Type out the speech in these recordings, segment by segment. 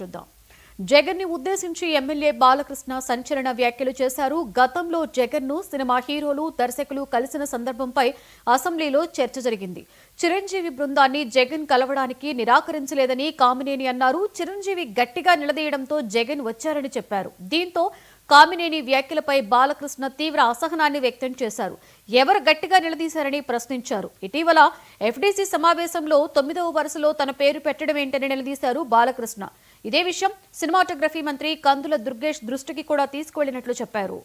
చూద్దాం. జగన్ ని ఉద్దేశించి ఎమ్మెల్యే బాలకృష్ణ సంచలన వ్యాఖ్యలు చేశారు. గతంలో జగన్ ను సినిమా హీరోలు, దర్శకులు కలిసిన సందర్భంపై అసెంబ్లీలో చర్చ జరిగింది. చిరంజీవి బృందాన్ని జగన్ కలవడానికి నిరాకరించలేదని కామినేని అన్నారు. చిరంజీవి గట్టిగా నిలదీయడంతో జగన్ వచ్చారని చెప్పారు. దీంతో కామినేని వ్యాఖ్యలపై బాలకృష్ణ తీవ్ర అసహనాన్ని వ్యక్తం చేశారు. ఎవరు గట్టిగా నిలదీశారని ప్రశ్నించారు. ఇటీవల ఎఫ్డీసీ సమావేశంలో 9వ వరుసలో తన పేరు పెట్టడం ఏంటని నిలదీశారు బాలకృష్ణ. ఇదే విషయం సినిమాటోగ్రఫీ మంత్రి కందుల దుర్గేష్ దృష్టికి కూడా తీసుకువెళ్లినట్లు చెప్పారు.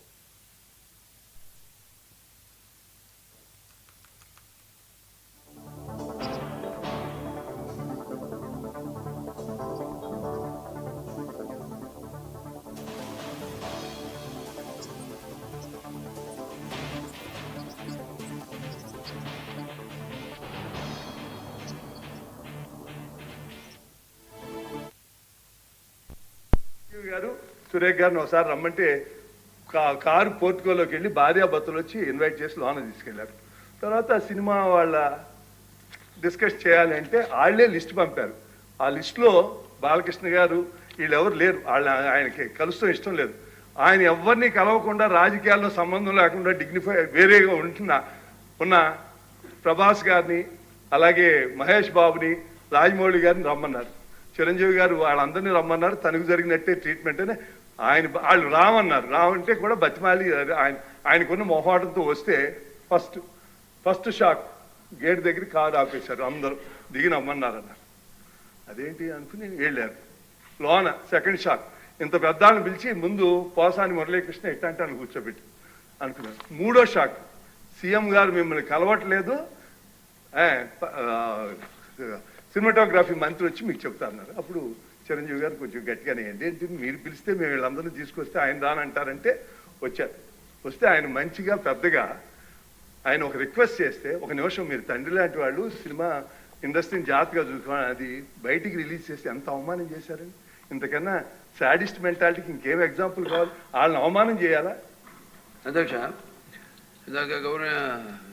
గారు సురేఖ్ గారిని ఒకసారి రమ్మంటే కారు పోర్టుకోలోకి వెళ్ళి భార్యాభర్తలు వచ్చి ఇన్వైట్ చేసి లోన తీసుకెళ్లారు. తర్వాత సినిమా వాళ్ళ డిస్కస్ చేయాలి అంటే వాళ్ళే లిస్ట్ పంపారు. ఆ లిస్టులో బాలకృష్ణ గారు వీళ్ళెవరు లేరు. ఆయనకి కలుస్తూ ఇష్టం లేదు. ఆయన ఎవరిని కలవకుండా రాజకీయాల్లో సంబంధం లేకుండా డిగ్నిఫై వేరేగా ఉన్న ప్రభాస్ గారిని, అలాగే మహేష్ బాబుని, రాజమౌళి గారిని రమ్మన్నారు. చిరంజీవి గారు వాళ్ళందరినీ రమ్మన్నారు. తనకు జరిగినట్టే ట్రీట్మెంట్ అని వాళ్ళు రామన్నారు. రామంటే కూడా బతిమాలి ఆయనకున్న మొహాటంతో వస్తే ఫస్ట్ షాక్ గేట్ దగ్గర కారు ఆపేశారు. అందరూ దిగి రమ్మన్నారన్నారు. అదేంటి అనుకుని వెళ్ళారు. లోన సెకండ్ షాక్ ఇంత పెద్దాళ్ళని పిలిచి ముందు పోసాని మురళీకృష్ణ ఇట్లాంటి కూర్చోబెట్టి అనుకున్నారు. మూడో షాక్ సీఎం గారు మిమ్మల్ని కలవట్లేదు, సినిమాటోగ్రఫీ మంత్రి వచ్చి మీకు చెప్తారన్నారు. అప్పుడు చిరంజీవి గారు కొంచెం గట్టిగానే ఏంటి మీరు పిలిస్తే మేము వీళ్ళందరినీ తీసుకొస్తే ఆయన రానంటారంటే వచ్చారు. వస్తే ఆయన మంచిగా పెద్దగా ఆయన ఒక రిక్వెస్ట్ చేస్తే, ఒక నిమిషం మీరు తండ్రి లాంటి వాళ్ళు సినిమా ఇండస్ట్రీని జాగ్రత్తగా చూసుకోవాలి, అది బయటికి రిలీజ్ చేసి ఎంత అవమానం చేశారని. ఇంతకన్నా సాడిస్ట్ మెంటాలిటీకి ఇంకేం ఎగ్జాంపుల్ కావాలి? వాళ్ళని అవమానం చేయాలా? అధ్యక్ష, ఇందాక గౌరవ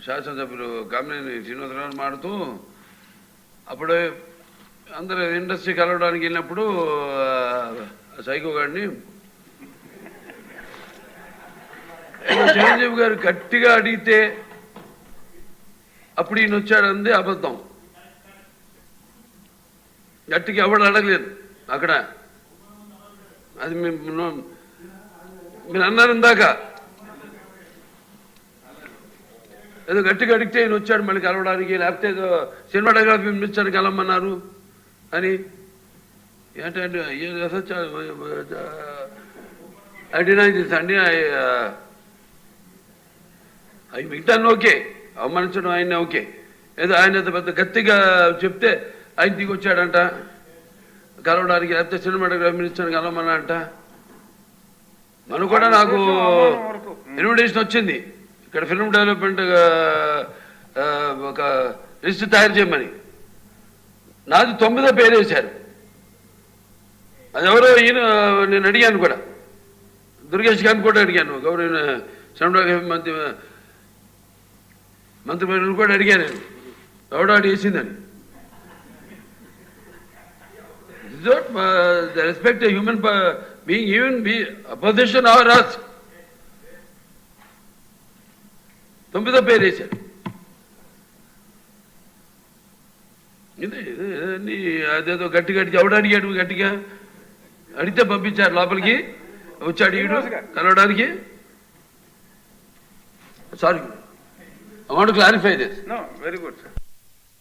శాసనసభ్యులు కామినేని శ్రీనివాసరావు మాడుతూ అప్పుడు అందరూ ఇండస్ట్రీ కలవడానికి వెళ్ళినప్పుడు సైకో గారిని చిరంజీవి గారు గట్టిగా అడిగితే అప్పుడు ఈయన వచ్చాడంది అబద్ధం. గట్టిగా ఎవడు అడగలేదు అక్కడ. అది మీరు అన్నారు ఇందాక, ఏదో గట్టిగా అడిగితే ఈయన వచ్చాడు మళ్ళీ కలవడానికి, లేకపోతే ఏదో సినిమాటోగ్రఫీ మినిస్టర్ని కలవమన్నారు అని. ఏంటంటే ఐ డినై దిస్ అండి. అవి మిగతా ఓకే, అవమానించడం ఆయన ఓకే. ఏదో ఆయన పెద్ద గట్టిగా చెప్తే ఆయన దిగి వచ్చాడంట కలవడానికి, లేకపోతే సినిమాటోగ్రఫీ మినిస్టర్ని కలవమన్నారంట. మనం కూడా నాకు ఇన్విటేషన్ వచ్చింది ఇక్కడ ఫిల్మ్ డెవలప్మెంట్ ఒక లిస్ట్ తయారు చేయమని. నాది 9వ పేరు వేశారు. అది ఎవరో ఈయన నేను అడిగాను కూడా, దుర్గేష్ గారిని కూడా అడిగాను, గౌరవ సినిమాటోగ్రఫీ మంత్రి కూడా అడిగాను నేను, ఎవడో అడిగేసిందని. The respect a human being, even be opposition or us. 9వ పేరు వేశారు. అదేదో గట్టిగా ఎవడు అడిగాడు, గట్టిగా అడిగితే పంపించారు లోపలికి. వచ్చాడు ఈడు కలవడానికి. Sorry, I want to clarify this. No, very good.